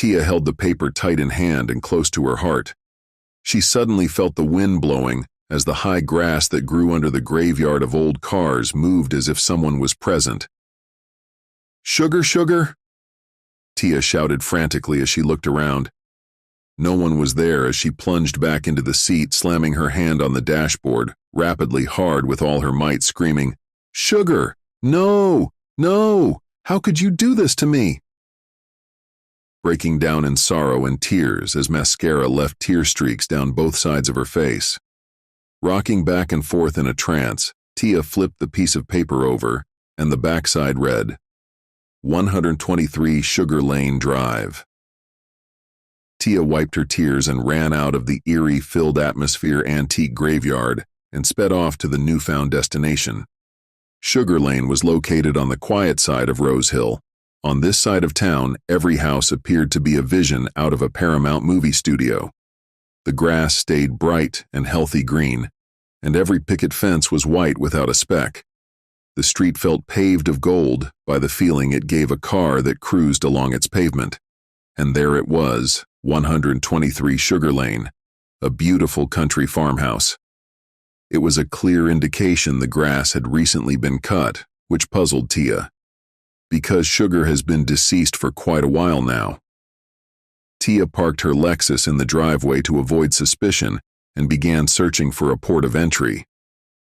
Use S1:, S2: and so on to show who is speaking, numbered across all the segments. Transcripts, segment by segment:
S1: Tia held the paper tight in hand and close to her heart. She suddenly felt the wind blowing as the high grass that grew under the graveyard of old cars moved as if someone was present. "Sugar, sugar?" Tia shouted frantically as she looked around. No one was there as she plunged back into the seat, slamming her hand on the dashboard, rapidly hard with all her might, screaming, "Sugar! No! No! How could you do this to me?" Breaking down in sorrow and tears as mascara left tear streaks down both sides of her face. Rocking back and forth in a trance, Tia flipped the piece of paper over, and the backside read, 123 Sugar Lane Drive. Tia wiped her tears and ran out of the eerie, filled atmosphere antique graveyard and sped off to the newfound destination. Sugar Lane was located on the quiet side of Rose Hill. On this side of town, every house appeared to be a vision out of a Paramount movie studio. The grass stayed bright and healthy green, and every picket fence was white without a speck. The street felt paved of gold by the feeling it gave a car that cruised along its pavement. And there it was, 123 Sugar Lane, a beautiful country farmhouse. It was a clear indication the grass had recently been cut, which puzzled Tia, because Sugar has been deceased for quite a while now. Tia parked her Lexus in the driveway to avoid suspicion and began searching for a port of entry.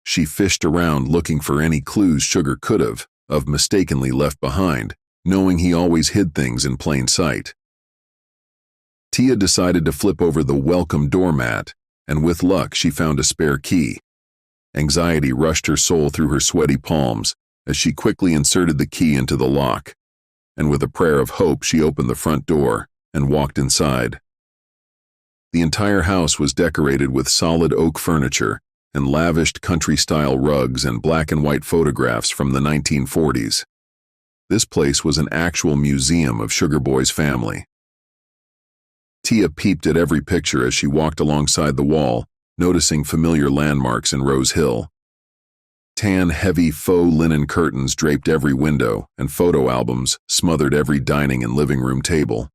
S1: She fished around looking for any clues Sugar could have mistakenly left behind, knowing he always hid things in plain sight. Tia decided to flip over the welcome doormat, and with luck she found a spare key. Anxiety rushed her soul through her sweaty palms as she quickly inserted the key into the lock, and with a prayer of hope she opened the front door and walked inside. The entire house was decorated with solid oak furniture and lavished country-style rugs and black and white photographs from the 1940s. This place was an actual museum of Sugar Boy's family. Tia peeped at every picture as she walked alongside the wall, noticing familiar landmarks in Rose Hill. Tan, heavy faux linen curtains draped every window, and photo albums smothered every dining and living room table.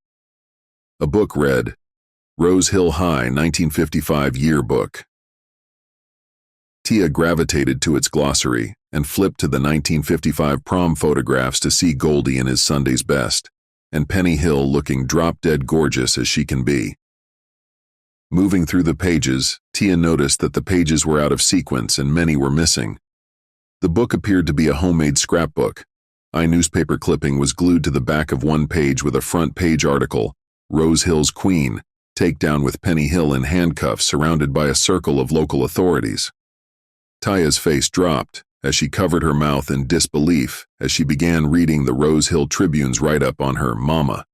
S1: A book read, Rose Hill High 1955 Yearbook. Tia gravitated to its glossary and flipped to the 1955 prom photographs to see Goldie in his Sunday's best, and Penny Hill looking drop-dead gorgeous as she can be. Moving through the pages, Tia noticed that the pages were out of sequence and many were missing. The book appeared to be a homemade scrapbook. A newspaper clipping was glued to the back of one page with a front-page article, Rose Hill's Queen, takedown with Penny Hill in handcuffs surrounded by a circle of local authorities. Tia's face dropped as she covered her mouth in disbelief as she began reading the Rose Hill Tribune's write-up on her mama.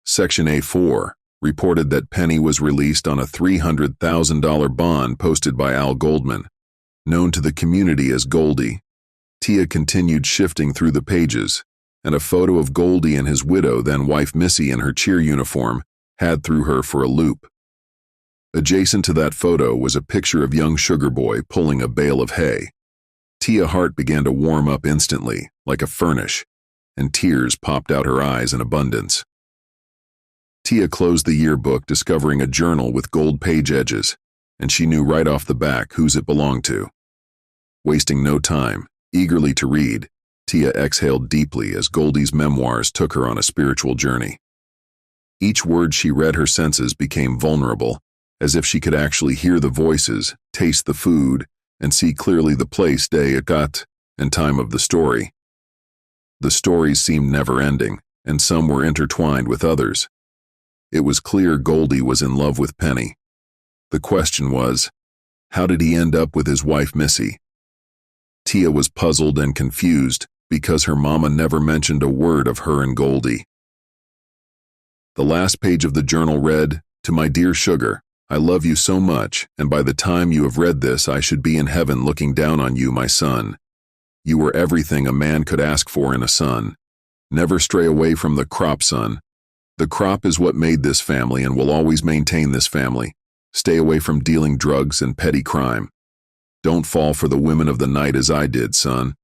S1: Section A4 reported that Penny was released on a $300,000 bond posted by Al Goldman, known to the community as Goldie. Tia continued shifting through the pages, and a photo of Goldie and his widow, then wife Missy in her cheer uniform, had threw her for a loop. Adjacent to that photo was a picture of young Sugar Boy pulling a bale of hay. Tia's heart began to warm up instantly, like a furnace, and tears popped out her eyes in abundance. Tia closed the yearbook, discovering a journal with gold page edges, and she knew right off the back whose it belonged to. Wasting no time, eagerly to read, Tia exhaled deeply as Goldie's memoirs took her on a spiritual journey. Each word she read, her senses became vulnerable, as if she could actually hear the voices, taste the food, and see clearly the place, day, got, and time of the story. The stories seemed never-ending, and some were intertwined with others. It was clear Goldie was in love with Penny. The question was, how did he end up with his wife Missy? Tia was puzzled and confused because her mama never mentioned a word of her and Goldie. The last page of the journal read, "To my dear Sugar, I love you so much, and by the time you have read this I should be in heaven looking down on you, my son. You were everything a man could ask for in a son. Never stray away from the crop, son. The crop is what made this family and will always maintain this family. Stay away from dealing drugs and petty crime. Don't fall for the women of the night as I did, son.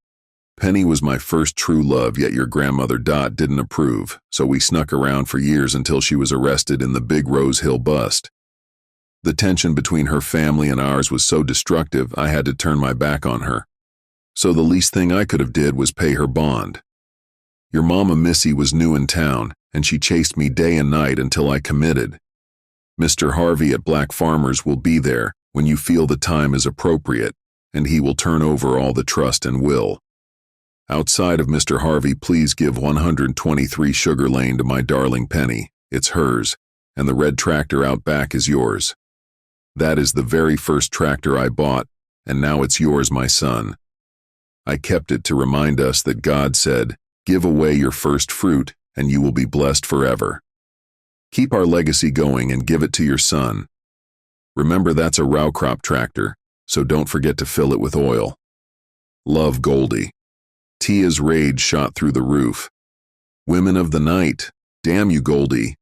S1: Penny was my first true love, yet your grandmother Dot didn't approve, so we snuck around for years until she was arrested in the Big Rose Hill bust. The tension between her family and ours was so destructive I had to turn my back on her. So the least thing I could have did was pay her bond. Your mama Missy was new in town, and she chased me day and night until I committed. Mr. Harvey at Black Farmers will be there when you feel the time is appropriate, and he will turn over all the trust and will. Outside of Mr. Harvey, please give 123 Sugar Lane to my darling Penny. It's hers, and the red tractor out back is yours. That is the very first tractor I bought, and now it's yours, my son. I kept it to remind us that God said, "Give away your first fruit, and you will be blessed forever." Keep our legacy going and give it to your son. Remember, that's a row crop tractor, so don't forget to fill it with oil. Love, Goldie. Tia's rage shot through the roof. Women of the night, damn you, Goldie,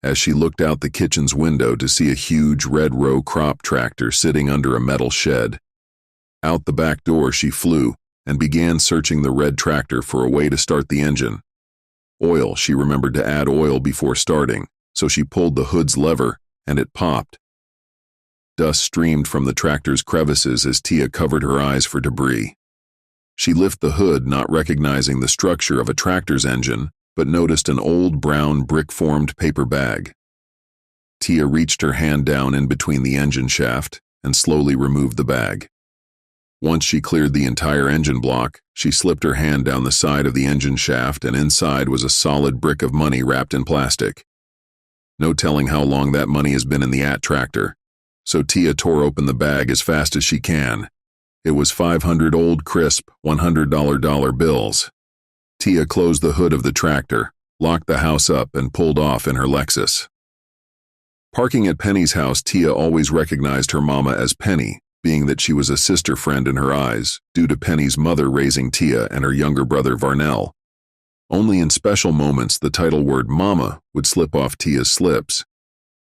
S1: as she looked out the kitchen's window to see a huge red row crop tractor sitting under a metal shed. Out the back door she flew and began searching the red tractor for a way to start the engine. Oil, she remembered to add oil before starting, so she pulled the hood's lever, and it popped. Dust streamed from the tractor's crevices as Tia covered her eyes for debris. She lifted the hood, not recognizing the structure of a tractor's engine, but noticed an old brown brick-formed paper bag. Tia reached her hand down in between the engine shaft and slowly removed the bag. Once she cleared the entire engine block, she slipped her hand down the side of the engine shaft, and inside was a solid brick of money wrapped in plastic. No telling how long that money has been in the tractor, so Tia tore open the bag as fast as she can. It was 500 old crisp $100 bills. Tia closed the hood of the tractor, locked the house up, and pulled off in her Lexus. Parking at Penny's house, Tia always recognized her mama as Penny, being that she was a sister friend in her eyes, due to Penny's mother raising Tia and her younger brother Varnell. Only in special moments the title word mama would slip off Tia's lips.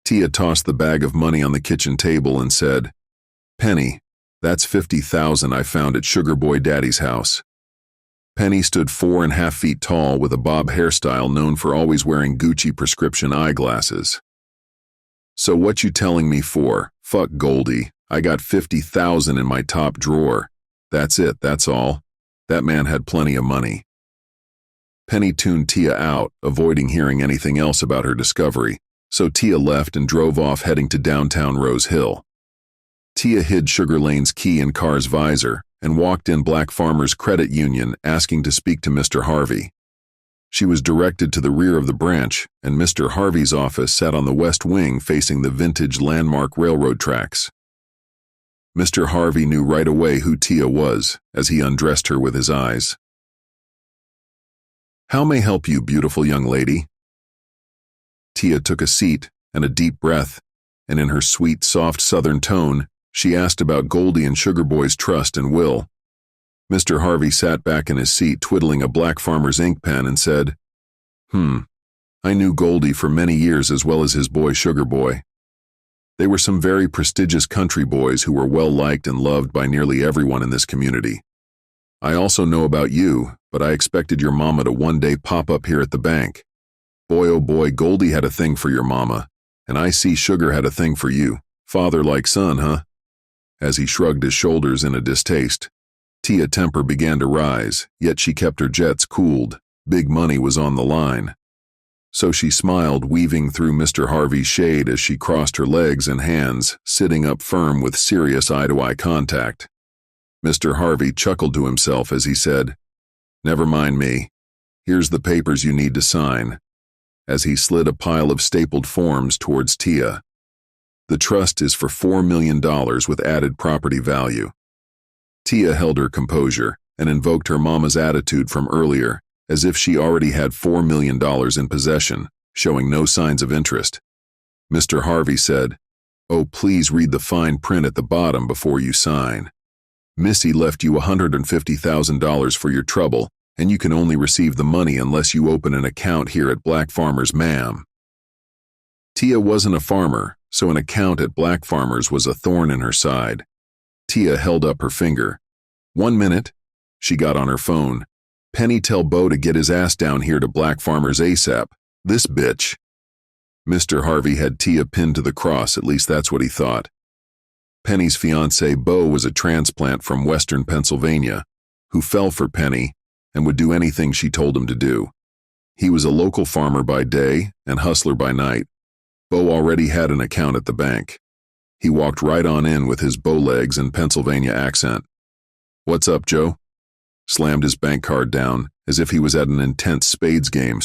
S1: Tia tossed the bag of money on the kitchen table and said, "Penny, that's 50,000 I found at Sugar Boy Daddy's house." Penny stood 4.5 feet tall with a bob hairstyle, known for always wearing Gucci prescription eyeglasses. "So what you telling me for? Fuck, Goldie. I got 50,000 in my top drawer. That's it, that's all. That man had plenty of money." Penny tuned Tia out, avoiding hearing anything else about her discovery, so Tia left and drove off, heading to downtown Rose Hill. Tia hid Sugar Lane's key in car's visor and walked in Black Farmers Credit Union, asking to speak to Mr. Harvey. She was directed to the rear of the branch, and Mr. Harvey's office sat on the west wing facing the vintage landmark railroad tracks. Mr. Harvey knew right away who Tia was as he undressed her with his eyes. "How may I help you, beautiful young lady?" Tia took a seat and a deep breath, and in her sweet, soft southern tone, she asked about Goldie and Sugar Boy's trust and will. Mr. Harvey sat back in his seat, twiddling a Black Farmer's ink pen, and said, I knew Goldie for many years, as well as his boy Sugar Boy. They were some very prestigious country boys who were well liked and loved by nearly everyone in this community. I also know about you, but I expected your mama to one day pop up here at the bank. Boy, oh boy, Goldie had a thing for your mama, and I see Sugar had a thing for you. Father like son, huh?" As he shrugged his shoulders in a distaste. Tia's temper began to rise, yet she kept her jets cooled. Big money was on the line. So she smiled, weaving through Mr. Harvey's shade as she crossed her legs and hands, sitting up firm with serious eye-to-eye contact. Mr. Harvey chuckled to himself as he said, "Never mind me. Here's the papers you need to sign," as he slid a pile of stapled forms towards Tia. "The trust is for $4 million with added property value." Tia held her composure and invoked her mama's attitude from earlier, as if she already had $4 million in possession, showing no signs of interest. Mr. Harvey said, "Oh, please read the fine print at the bottom before you sign. Missy left you $150,000 for your trouble, and you can only receive the money unless you open an account here at Black Farmers, ma'am." Tia wasn't a farmer, so an account at Black Farmers was a thorn in her side. Tia held up her finger. "1 minute. She got on her phone. "Penny, tell Bo to get his ass down here to Black Farmers ASAP. This bitch." Mr. Harvey had Tia pinned to the cross, at least that's what he thought. Penny's fiancé, Bo, was a transplant from western Pennsylvania who fell for Penny and would do anything she told him to do. He was a local farmer by day and hustler by night. Bo already had an account at the bank. He walked right on in with his bow legs and Pennsylvania accent. "What's up, Joe?" Slammed his bank card down as if he was at an intense spades game,